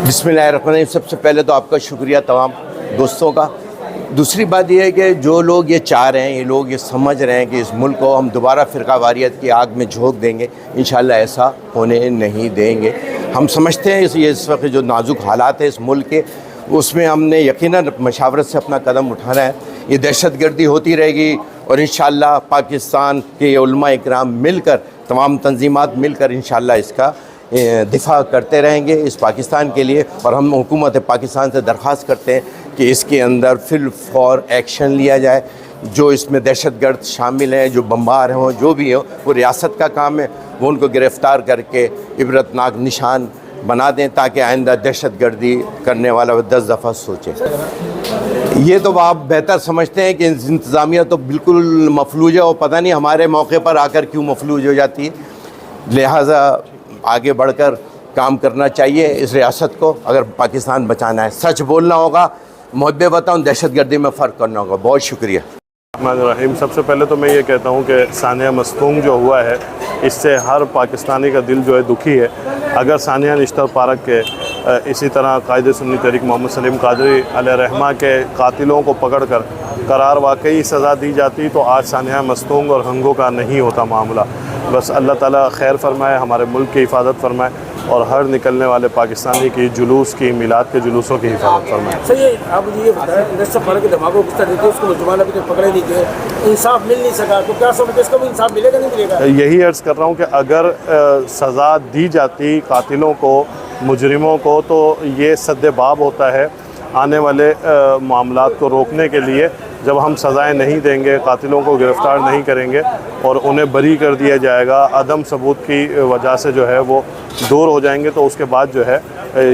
बिस्मिल्लाहिर्रहमानिर्रहीम। सबसे पहले तो आपका शुक्रिया तमाम दोस्तों का। दूसरी बात यह है कि जो लोग ये चाह रहे हैं, ये लोग ये समझ रहे हैं कि इस मुल्क को हम दोबारा फ़िरक़ावारियत की आग में झोंक देंगे, इंशाअल्लाह ऐसा होने नहीं देंगे। हम समझते हैं इस वक्त जो नाजुक हालात है इस मुल्क के, उसमें हमने यकीनन मशावरत से अपना कदम उठाना है। ये दहशतगर्दी होती रहेगी और इंशाअल्लाह पाकिस्तान के उलमा इकराम मिलकर, तमाम तंजीमात मिलकर इंशाअल्लाह इसका दिफा करते रहेंगे इस पाकिस्तान के लिए। और हम हुकूमत पाकिस्तान से दरख्वास्त करते हैं कि इसके अंदर फिल फॉर एक्शन लिया जाए। जो इसमें दहशतगर्द शामिल हैं, जो बम्बार हों, जो भी हो, वो रियासत का काम है, वो उनको गिरफ़्तार करके इबरतनाक निशान बना दें ताकि आइंदा दहशतगर्दी करने वाला वो 10 दफ़ा सोचे। ये तो आप बेहतर समझते हैं कि इंतज़ामिया तो बिल्कुल मफलूज है और पता नहीं हमारे मौके पर आकर क्यों मफलूज हो जाती है। लिहाजा आगे बढ़कर काम करना चाहिए इस रियासत को, अगर पाकिस्तान बचाना है। सच बोलना होगा, मुहब्बे बताऊँ, दहशतगर्दी में फ़र्क करना होगा। बहुत शुक्रिया। रहीम, सबसे पहले तो मैं ये कहता हूँ कि सानिया मस्तूम जो हुआ है, इससे हर पाकिस्तानी का दिल जो है दुखी है। अगर सानिया निश्तर पारक के इसी तरह कायदे सुन्नी तहरीक मोहम्मद सलीम कादरी अलैहिर्रहमा के कातिलों को पकड़कर करार वाकई सज़ा दी जाती तो आज सानिया मस्तूम और हंगों का नहीं होता मामला। बस अल्लाह ताला खैर फरमाए, हमारे मुल्क की हिफाजत फरमाए और हर निकलने वाले पाकिस्तानी की जुलूस की, मिलाद के जुलूसों की हिफाजत फरमाए। सर, ये आप मुझे ये बताएं, जैसे फर्क के धमाकों किस तरह देते उसको नौजवान अभी तक पकड़े नहीं गए, इंसाफ मिल नहीं सका, तो क्या समझते इसका भी इंसाफ मिलेगा नहीं मिलेगा? यही अर्ज़ कर रहा हूँ कि अगर सज़ा दी जाती कातिलों को, मुजरिमों को, तो ये सद्देबाब होता है आने वाले मामलात को रोकने के लिए। जब हम सज़ाएं नहीं देंगे, कातिलों को गिरफ़्तार नहीं करेंगे और उन्हें बरी कर दिया जाएगा, अदम सबूत की वजह से जो है वो दूर हो जाएंगे, तो उसके बाद जो है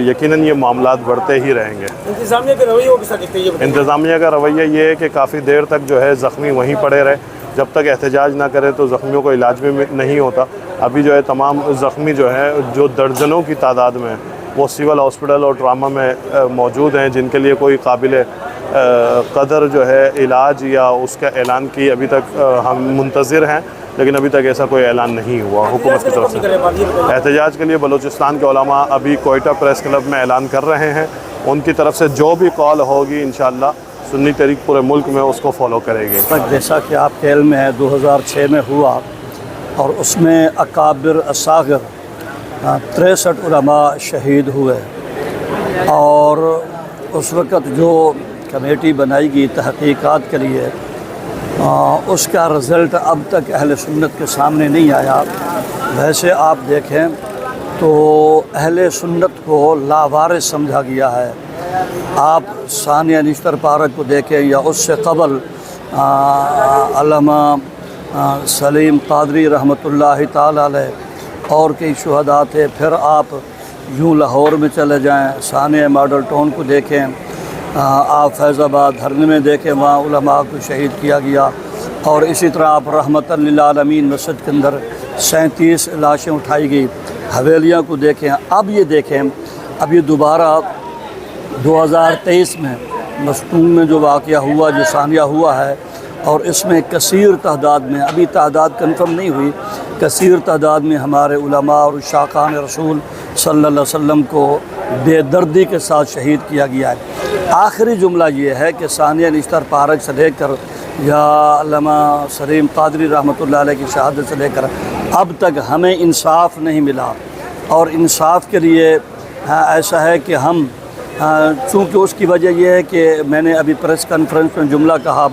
यकीनन ये मामलात बढ़ते ही रहेंगे। इंतज़ामिया का रवैया किस तरह है? इंतज़ामिया का रवैया ये है कि काफ़ी देर तक जो है ज़ख्मी वहीं पड़े रहे, जब तक एहतजाज ना करे तो ज़ख्मियों को इलाज भी नहीं होता। अभी जो है तमाम ज़ख्मी जो है, जो दर्जनों की तादाद में, वो सिविल हॉस्पिटल और ट्रामा में मौजूद हैं, जिनके लिए कोई काबिल कदर जो है इलाज या उसका ऐलान की अभी तक हम मुंतज़िर हैं, लेकिन अभी तक ऐसा कोई ऐलान नहीं हुआ हुकूमत की तरफ से। एहतजाज के लिए बलूचिस्तान के उलमा अभी कोयटा प्रेस क्लब में ऐलान कर रहे हैं, उनकी तरफ से जो भी कॉल होगी इंशाअल्लाह सुन्नी तहरीक पूरे मुल्क में उसको फॉलो करेंगे। जैसा कि आपके इल्म में है 2006 में हुआ और उसमें अकाबिर असागर 63 उलमा शहीद हुए और उस वक़्त जो कमेटी बनाई गई तहक़ीक़ात के लिए, उसका रिज़ल्ट अब तक अहले सुन्नत के सामने नहीं आया। वैसे आप देखें तो अहले सुन्नत को लावारिस समझा गया है। आप सानिया निश्तर पारक को देखें या उससे क़बल अल्लामा सलीम कादरी रहमतुल्लाहि ताला अलैह और कई शुहदा थे। फिर आप यूँ लाहौर में चले जाएँ, सानिया मॉडल टाउन को देखें, आप फैज़ाबाद धरने में देखें, वहाँ उलमा को शहीद किया गया। और इसी तरह आप रहमतन लिल आलमीन मस्जिद के अंदर 37 लाशें उठाई गई। हवेलियाँ को देखें। अब ये देखें, अब ये दोबारा 2023 में मस्तूम में जो वाक़या हुआ, जो सानिया हुआ है, और इसमें कसीर तादाद में, अभी तादाद कन्फर्म नहीं हुई, कसीर तादाद में हमारे उलमा और शाकान रसूल सल्लल्लाहु अलैहि वसल्लम को बेदर्दी के साथ शहीद किया गया है। आखिरी जुमला ये है कि सानिया निश्तर पारक से लेकर या अल्लामा सलीम कादरी रहमतुल्लाह अलैह की शहादत से लेकर अब तक हमें इंसाफ नहीं मिला। और इंसाफ के लिए ऐसा है कि हम, चूँकि उसकी वजह यह है कि मैंने अभी प्रेस कॉन्फ्रेंस में जुमला कहा,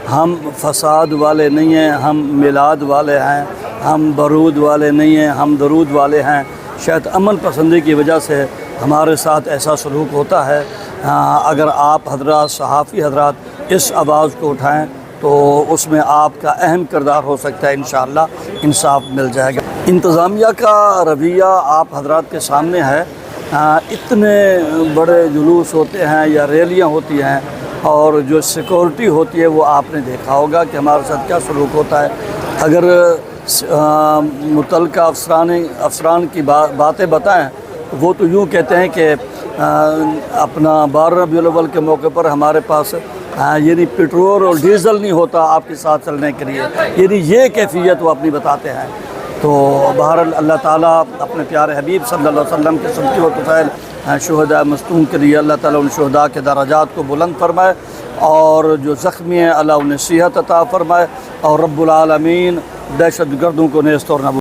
हम फसाद वाले नहीं हैं, हम मिलाद वाले हैं, हम बरूद वाले नहीं हैं, हम दरूद वाले हैं। शायद अमन पसंदी की वजह से हमारे साथ ऐसा सलूक होता है। अगर आप हजरात, सहाफ़ी हजरात इस आवाज़ को उठाएं तो उसमें आपका अहम किरदार हो सकता है। इंशाअल्लाह इंसाफ मिल जाएगा। इंतज़ामिया का रवैया आप हजरात के सामने है। इतने बड़े जुलूस होते हैं या रैलियाँ होती हैं और जो सिक्योरिटी होती है वो आपने देखा होगा कि हमारे साथ क्या सलूक होता है। अगर मुतल्लिक़ा अफसरान की बातें बताएं तो वो तो यूँ कहते हैं कि अपना 12 रबीउल अव्वल के मौके पर हमारे पास यानी पेट्रोल और डीज़ल नहीं होता आपके साथ चलने के लिए, यानी ये कैफियत वो अपनी बताते हैं। تو بہرحال اللہ تعالیٰ اپنے پیارے حبیب صلی اللہ علیہ وسلم کے صدقے و طفیل شہداء مصطون کے لیے اللہ تعالیٰ ان شہداء کے درجات کو بلند فرمائے، اور جو زخمی ہیں اللہ انہیں صحت عطا فرمائے، اور رب العالمین دہشت گردوں کو نیست اور نابود